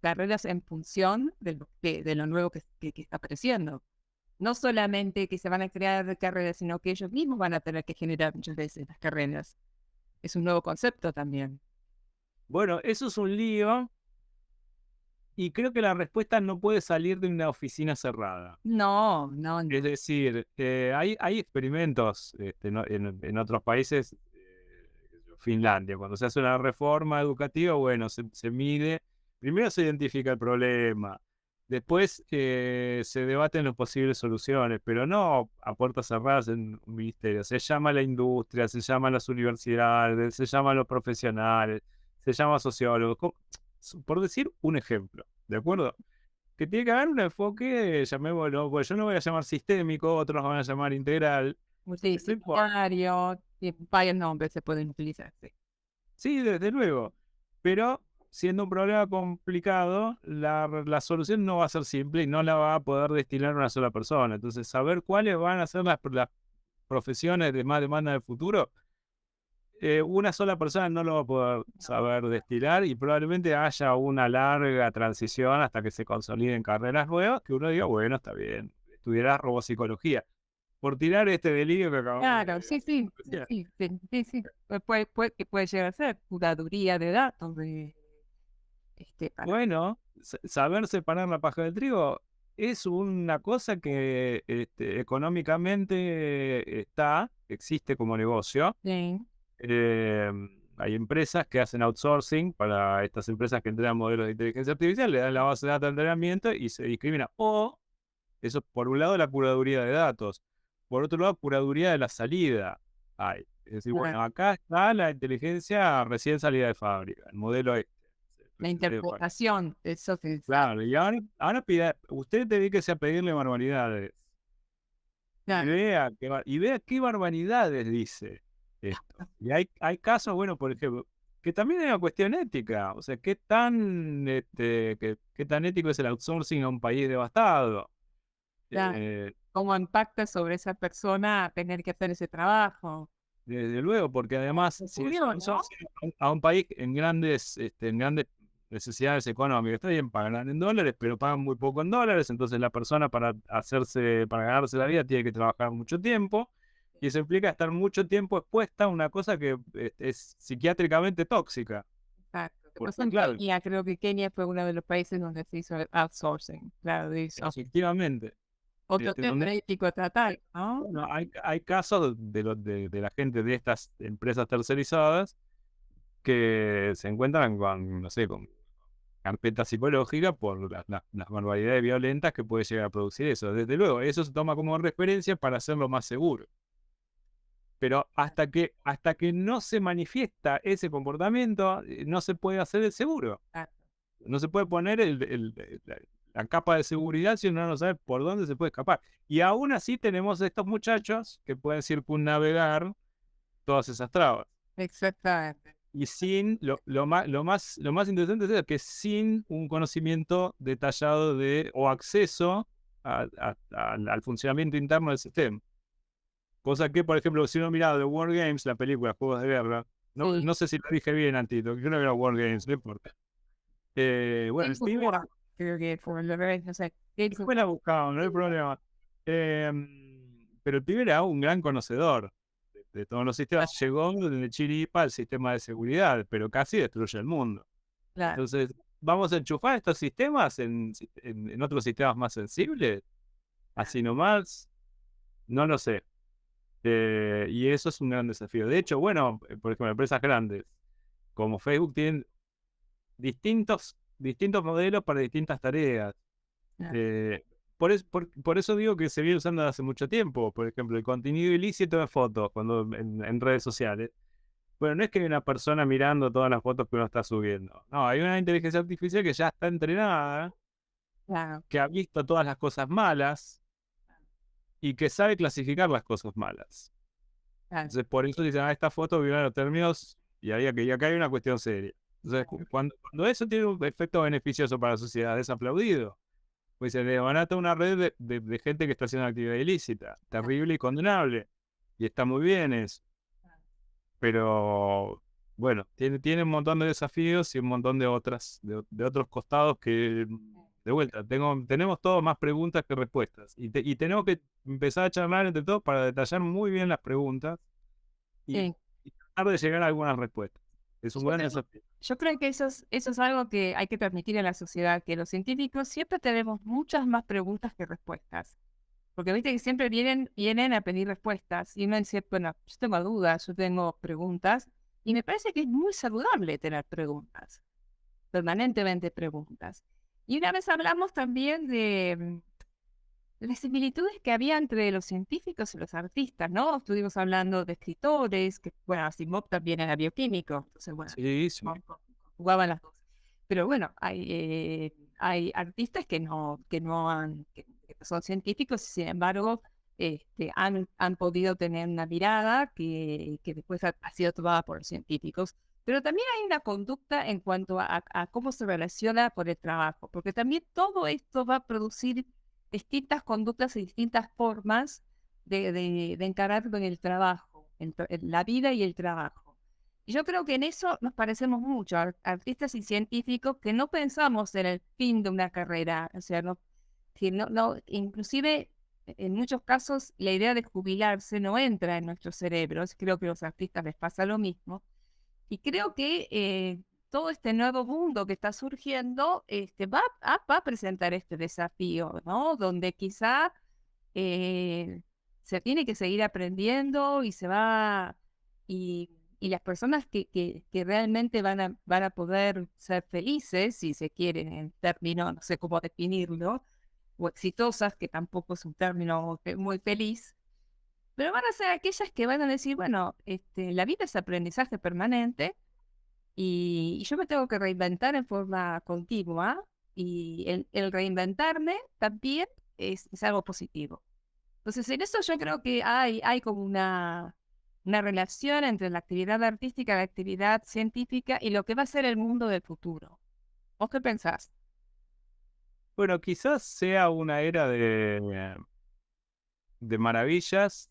carreras en función de lo nuevo que está apareciendo. No solamente que se van a crear carreras, sino que ellos mismos van a tener que generar muchas veces las carreras. Es un nuevo concepto también. bueno, eso es un lío y creo que la respuesta no puede salir de una oficina cerrada. No, no, Es no. decir, hay experimentos en otros países, Finlandia, cuando se hace una reforma educativa, bueno, se mide, primero se identifica el problema, después se debaten las posibles soluciones, pero no a puertas cerradas en un ministerio. Se llama a la industria, se llama a las universidades, se llama a los profesionales, se llama a sociólogos, por decir un ejemplo, ¿de acuerdo? Que tiene que haber un enfoque, llamémoslo, pues yo no voy a llamar sistémico, otros van a llamar integral. No importa. Multidisciplinario, varios nombres se pueden utilizar. Sí. Sí, desde luego. Pero siendo un problema complicado, la solución no va a ser simple y no la va a poder destinar una sola persona. Entonces, saber cuáles van a ser las profesiones de más demanda del futuro, una sola persona no lo va a poder saber destilar y probablemente haya una larga transición hasta que se consoliden carreras nuevas que uno diga, bueno, está bien, estudiarás robopsicología. Por tirar este delirio que acabamos Claro, sí, sí, sí, de... sí, sí, sí, sí. Que puede llegar a ser curaduría de datos para. Bueno, saber separar la paja del trigo es una cosa que económicamente existe como negocio. Sí, Eh, Hay empresas que hacen outsourcing para estas empresas que entrenan modelos de inteligencia artificial, le dan la base de datos de entrenamiento y se discrimina. O, eso por un lado, la curaduría de datos. Por otro lado, curaduría de la salida. Hay. Es decir, claro. bueno, acá está la inteligencia recién salida de fábrica, el modelo este. La Recién salido de fábrica. interpretación, eso que es. Claro, y ahora pida, usted dedíquese a pedirle barbaridades. Y Claro, vea qué barbaridades dice esto. Y hay casos, bueno, por ejemplo, que también hay una cuestión ética. O sea, qué tan ético es el outsourcing a un país devastado. claro. Eh, ¿Cómo impacta sobre esa persona tener que hacer ese trabajo? Desde luego, porque además, si es Ocurrió, un ¿no? outsourcing a un país en grandes necesidades económicas, está bien, pagan en dólares, pero pagan muy poco en dólares, entonces la persona para ganarse la vida tiene que trabajar mucho tiempo, y eso implica estar mucho tiempo expuesta a una cosa que es psiquiátricamente tóxica. Exacto. ¿Qué pasó Porque en claro, Kenia? Creo que Kenia fue uno de los países donde se hizo el outsourcing. Claro, de eso. efectivamente, Otro tema donde ético a tratar, ¿no? bueno, hay casos de la gente de estas empresas tercerizadas que se encuentran con, no sé, con carpeta psicológica por las barbaridades violentas que puede llegar a producir eso. Desde luego, eso se toma como referencia para hacerlo más seguro. Pero hasta que no se manifiesta ese comportamiento, no se puede hacer el seguro. Ah, No se puede poner la capa de seguridad si uno no sabe por dónde se puede escapar. Y aún así tenemos estos muchachos que pueden circunnavegar todas esas trabas. exactamente. Y sin, lo más interesante es eso, que sin un conocimiento detallado o acceso al funcionamiento interno del sistema. Cosa que, por ejemplo, si uno mira The War Games, la película Juegos de Guerra, no, Sí. no sé si lo dije bien, Antito, creo que era War Games, no importa. Bueno, Sí, Steve, creo que fue lo revés, no sé. James después la buscamos, no hay problema. Pero el pibe era un gran conocedor de todos los sistemas, llegó de chiripa al sistema de seguridad, pero casi destruye el mundo. Claro, Entonces, ¿vamos a enchufar estos sistemas en otros sistemas más sensibles? Así nomás, no lo sé. Y eso es un gran desafío. De hecho, bueno, por ejemplo, empresas grandes como Facebook tienen distintos modelos para distintas tareas. claro, Eh, por eso digo que se viene usando desde hace mucho tiempo. Por ejemplo, el contenido ilícito de fotos en redes sociales. Bueno, no es que hay una persona mirando todas las fotos que uno está subiendo. No, hay una inteligencia artificial que ya está entrenada, claro, que ha visto todas las cosas malas y que sabe clasificar las cosas malas. claro, Entonces, por eso dicen, esta foto viola los términos y acá hay una cuestión seria. Entonces, cuando eso tiene un efecto beneficioso para la sociedad, es aplaudido. Pues se desbarata una red de gente que está haciendo actividad ilícita, terrible y condenable. Y está muy bien eso. Pero bueno, tiene un montón de desafíos y un montón de otros costados que, de vuelta, tenemos todos más preguntas que respuestas. Y tenemos que empezar a charlar entre todos para detallar muy bien las preguntas y, sí. y tratar de llegar a algunas respuestas. Es un Yo gran creo, desafío. yo creo que eso es algo que hay que transmitir a la sociedad, que los científicos siempre tenemos muchas más preguntas que respuestas. Porque viste que siempre vienen a pedir respuestas y uno dice, bueno, yo tengo dudas, yo tengo preguntas, y me parece que es muy saludable tener preguntas, permanentemente preguntas. Y una vez hablamos también de las similitudes que había entre los científicos y los artistas, ¿no? Estuvimos hablando de escritores, que, bueno, Asimov también era bioquímico, entonces, bueno, Sí, sí. jugaban las dos. Pero bueno, hay artistas que no son científicos y sin embargo han podido tener una mirada que después ha sido tomada por los científicos. Pero también hay una conducta en cuanto a cómo se relaciona con el trabajo, porque también todo esto va a producir distintas conductas y distintas formas de encararlo en el trabajo, en la vida y el trabajo. Y yo creo que en eso nos parecemos mucho, artistas y científicos, que no pensamos en el fin de una carrera, o sea, inclusive en muchos casos la idea de jubilarse no entra en nuestros cerebros, creo que a los artistas les pasa lo mismo, y creo que todo este nuevo mundo que está surgiendo va a presentar este desafío, ¿no? Donde quizá se tiene que seguir aprendiendo y y las personas que realmente van a poder ser felices, si se quieren, en términos, no sé cómo definirlo, o exitosas, que tampoco es un término muy feliz, pero van a ser aquellas que van a decir, bueno, la vida es aprendizaje permanente y yo me tengo que reinventar en forma continua y el reinventarme también es algo positivo. Entonces, en eso yo creo que hay como una relación entre la actividad artística, la actividad científica y lo que va a ser el mundo del futuro. ¿Vos qué pensás? Bueno, quizás sea una era de maravillas,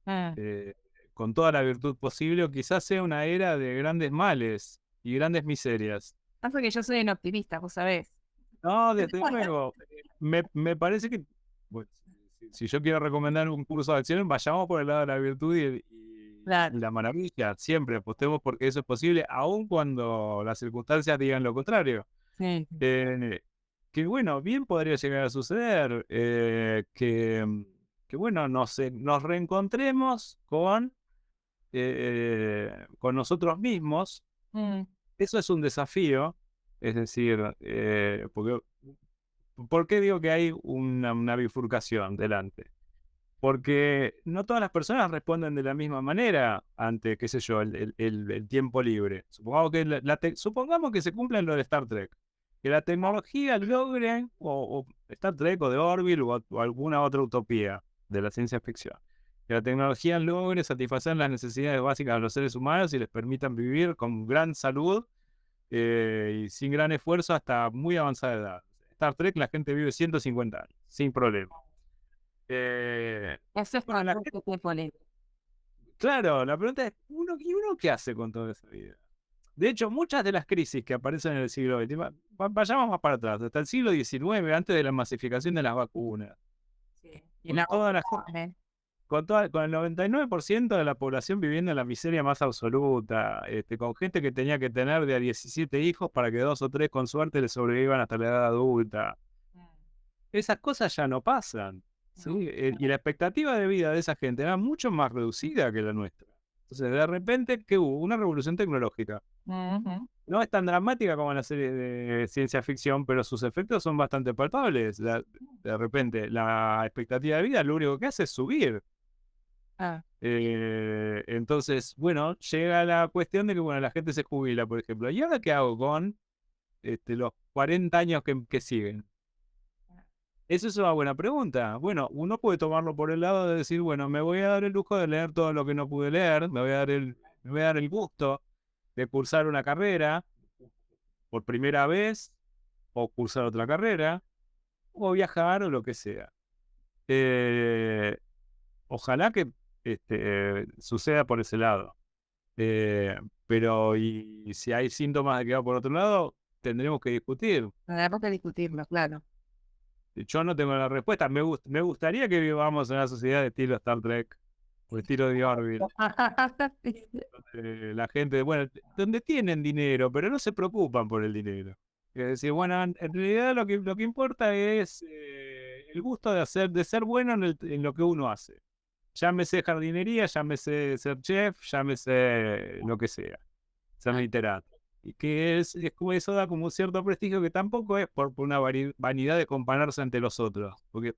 Ah, eh, con toda la virtud posible, o quizás sea una era de grandes males y grandes miserias. pasa que yo soy un optimista, vos sabés. No, desde luego, me parece que bueno, si yo quiero recomendar un curso de acción, vayamos por el lado de la virtud Claro, y la maravilla. Siempre apostemos porque eso es posible, aun cuando las circunstancias digan lo contrario. sí. Eh, que bueno, bien podría llegar a suceder, que bueno, nos reencontremos con nosotros mismos. Mm, Eso es un desafío, es decir, ¿por qué digo que hay una bifurcación delante? Porque no todas las personas responden de la misma manera ante, qué sé yo, el tiempo libre. Supongamos que se cumplan lo de Star Trek, que la tecnología logre, o Star Trek o de Orville o alguna otra utopía de la ciencia ficción, que la tecnología logre satisfacer las necesidades básicas de los seres humanos y les permitan vivir con gran salud y sin gran esfuerzo hasta muy avanzada edad. Star Trek la gente vive 150 años, sin problema. Eh, eso es bueno, con mucho tiempo libre. claro, la pregunta es, ¿y uno qué hace con toda esa vida? De hecho, muchas de las crisis que aparecen en el siglo XX, vayamos más para atrás, hasta el siglo XIX, antes de la masificación de las vacunas, Sí. Y con la toda la, otra, con el 99% de la población viviendo en la miseria más absoluta, con gente que tenía que tener de a 17 hijos para que 2 o 3 con suerte le sobrevivan hasta la edad adulta. Esas cosas ya no pasan, ¿sí? No. Y la expectativa de vida de esa gente era mucho más reducida que la nuestra. Entonces, de repente, ¿qué hubo? Una revolución tecnológica. Ujú. No es tan dramática como la serie de ciencia ficción, pero sus efectos son bastante palpables. De repente, la expectativa de vida lo único que hace es subir. Ah, Entonces, bueno, llega la cuestión de que, bueno, la gente se jubila, por ejemplo. ¿Y ahora qué hago con los 40 años que siguen? Esa es una buena pregunta. Bueno, uno puede tomarlo por el lado de decir, bueno, me voy a dar el lujo de leer todo lo que no pude leer, me voy a dar el gusto de cursar una carrera por primera vez, o cursar otra carrera, o viajar o lo que sea. Eh, Ojalá que suceda por ese lado. Pero y si hay síntomas de que va por otro lado, tendremos que discutir. tenemos que discutirlo, claro. Yo no tengo la respuesta. Me gustaría que vivamos en una sociedad de estilo Star Trek o estilo de Orville. La gente, bueno, donde tienen dinero, pero no se preocupan por el dinero. Es decir, bueno, en realidad lo que importa es el gusto de ser bueno en lo que uno hace. Llámese jardinería, llámese ser chef, llámese lo que sea, ser literato. Y que es como eso da como un cierto prestigio que tampoco es por una vanidad de compararse ante los otros, porque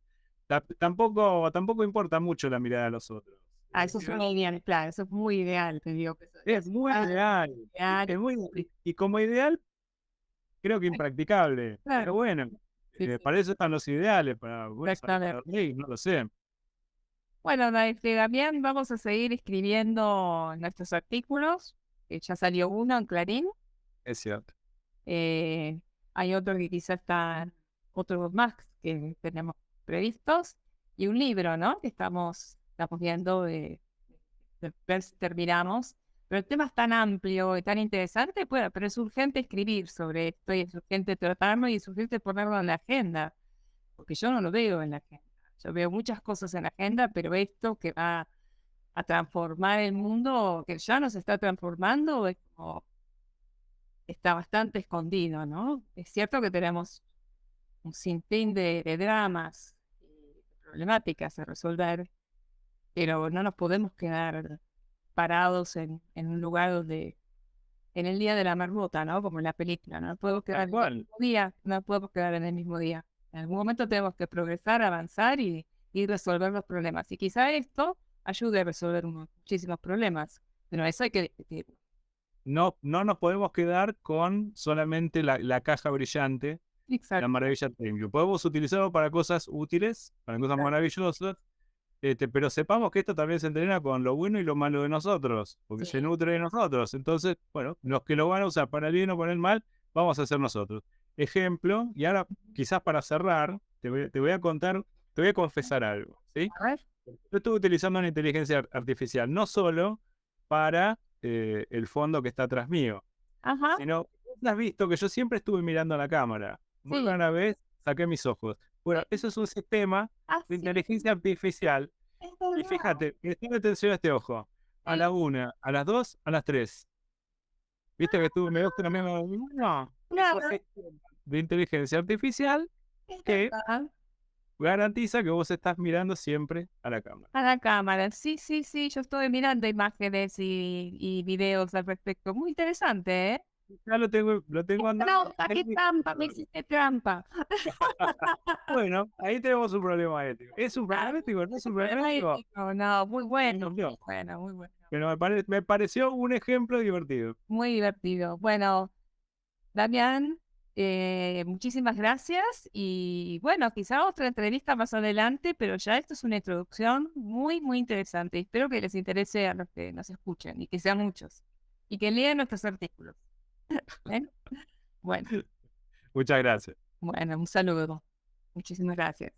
tampoco importa mucho la mirada de los otros. Es Ah, eso es decir, muy ideal, claro, eso es muy ideal, te digo que eso es muy real, ideal, es muy, y como ideal creo que impracticable, pero claro. bueno, Sí, sí, para eso están los ideales, para, bueno, exactamente. para no lo sé, Bueno, Damián, vamos a seguir escribiendo nuestros artículos, que ya salió uno en Clarín, es cierto. eh, hay otro que quizás está, otros más que tenemos previstos, y un libro, ¿no? Que estamos viendo de ver si terminamos. Pero el tema es tan amplio y tan interesante, bueno, pero es urgente escribir sobre esto y es urgente tratarlo y es urgente ponerlo en la agenda, porque yo no lo veo en la agenda. Yo veo muchas cosas en la agenda, pero esto que va a transformar el mundo, que ya nos está transformando, es como, está bastante escondido, ¿no? Es cierto que tenemos un sinfín de dramas y problemáticas a resolver, pero no nos podemos quedar parados en un lugar donde, en el día de la marmota, ¿no? Como en la película, no podemos quedar Tal en el cual. mismo día, no podemos quedar en el mismo día. En algún momento tenemos que progresar, avanzar y resolver los problemas. Y quizá esto ayude a resolver muchísimos problemas, pero eso hay que discutir. No nos podemos quedar con solamente la caja brillante, la Exacto. maravilla técnica. Podemos utilizarlo para cosas útiles, para cosas maravillosas, pero sepamos que esto también se entrena con lo bueno y lo malo de nosotros, porque se Sí. nutre de nosotros. Entonces, bueno, los que lo van a usar para el bien o para el mal, vamos a ser nosotros. Ejemplo, y ahora quizás para cerrar, te voy a contar, te voy a confesar algo, ¿sí? A ver. Yo estuve utilizando una inteligencia artificial no solo para el fondo que está atrás mío, Ajá. sino, vos has visto que yo siempre estuve mirando a la cámara. Muy Sí. rara vez saqué mis ojos. Bueno, eso es un sistema Ah, de sí. inteligencia artificial. Es Y verdad. fíjate, prestame atención a este ojo. A Sí. la 1, a las 2, a las 3. ¿Viste que estuve medio la misma? No, es un Claro. sistema de inteligencia artificial Es que verdad. garantiza que vos estás mirando siempre a la cámara. A la cámara. Sí, sí, sí. Yo estoy mirando imágenes y videos al respecto. Muy interesante, ¿eh? Ya lo tengo andando. Trampa, qué trampa, me hiciste trampa. Bueno, ahí tenemos un problema ético. ¿Es un problema ético? ¿No es un problema ético? No, no, muy bueno, No, muy bueno, muy bueno. pero me pareció un ejemplo divertido. Muy divertido. Bueno, Damián, muchísimas gracias y bueno, quizá otra entrevista más adelante, pero ya esto es una introducción muy, muy interesante. Espero que les interese a los que nos escuchen y que sean muchos y que lean nuestros artículos. ¿Ven? Bueno, Muchas gracias. bueno, un saludo. Muchísimas gracias.